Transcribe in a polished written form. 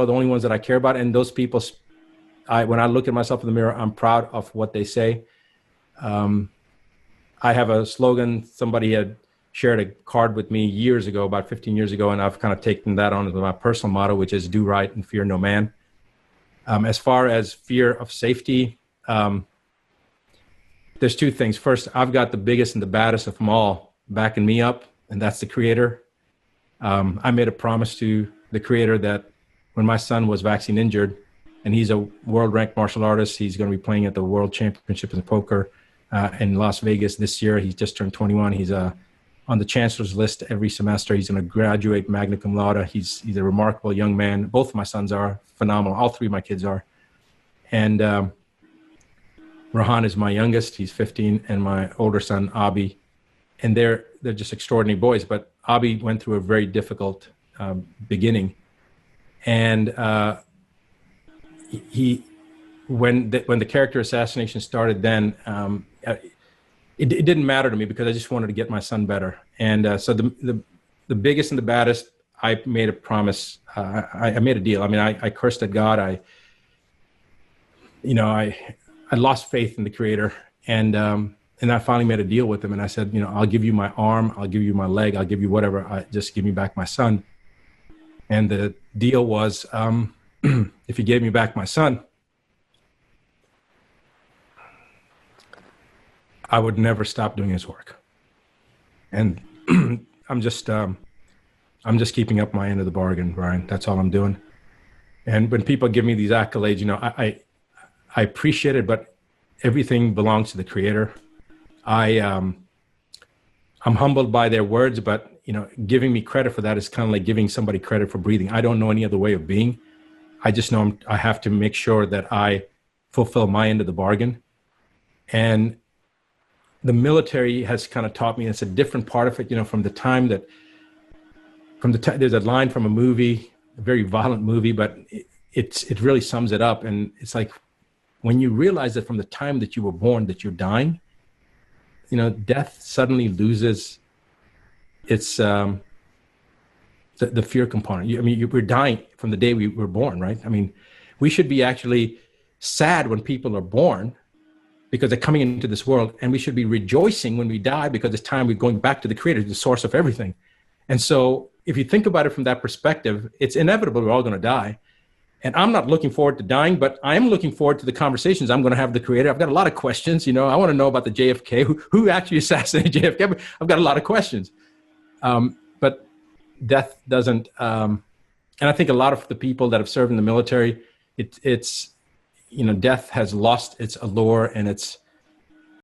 are the only ones that I care about. And those people, when I look at myself in the mirror, I'm proud of what they say. I have a slogan. Somebody had shared a card with me years ago, about 15 years ago, and I've kind of taken that on as my personal motto, which is do right and fear no man. As far as fear of safety, there's two things. First, I've got the biggest and the baddest of them all backing me up, and that's the Creator. I made a promise to the Creator that when my son was vaccine injured, and he's a world-ranked martial artist, he's going to be playing at the World Championship in poker in Las Vegas this year. He's just turned 21. He's on the chancellor's list every semester. He's going to graduate magna cum laude. He's a remarkable young man. Both of my sons are phenomenal. All three of my kids are. And Rahan is my youngest. He's 15, and my older son, Abi. And they're just extraordinary boys. But Abi went through a very difficult beginning. And when the character assassination started, then it didn't matter to me because I just wanted to get my son better. And so the biggest and the baddest, I made a promise. I made a deal. I mean, I cursed at God. I lost faith in the Creator, and I finally made a deal with him. And I said, I'll give you my arm, I'll give you my leg, I'll give you whatever. Just give me back my son. And the deal was, if he gave me back my son, I would never stop doing his work. And I'm just keeping up my end of the bargain, Brian. That's all I'm doing. And when people give me these accolades, I appreciate it, but everything belongs to the Creator. I'm humbled by their words, but giving me credit for that is kind of like giving somebody credit for breathing. I don't know any other way of being. I just know I have to make sure that I fulfill my end of the bargain. And the military has kind of taught me, it's a different part of it, from the time there's a line from a movie, a very violent movie, but it really sums it up. And it's like, when you realize that from the time that you were born that you're dying, death suddenly loses its, the fear component. We're dying from the day we were born, right? I mean, we should be actually sad when people are born because they're coming into this world, and we should be rejoicing when we die because it's time we're going back to the Creator, the source of everything. And so if you think about it from that perspective, it's inevitable we're all going to die. And I'm not looking forward to dying, but I am looking forward to the conversations I'm going to have with the Creator. I've got a lot of questions. I want to know about the JFK, who actually assassinated JFK. I've got a lot of questions. But death doesn't, and I think a lot of the people that have served in the military, it's death has lost its allure and its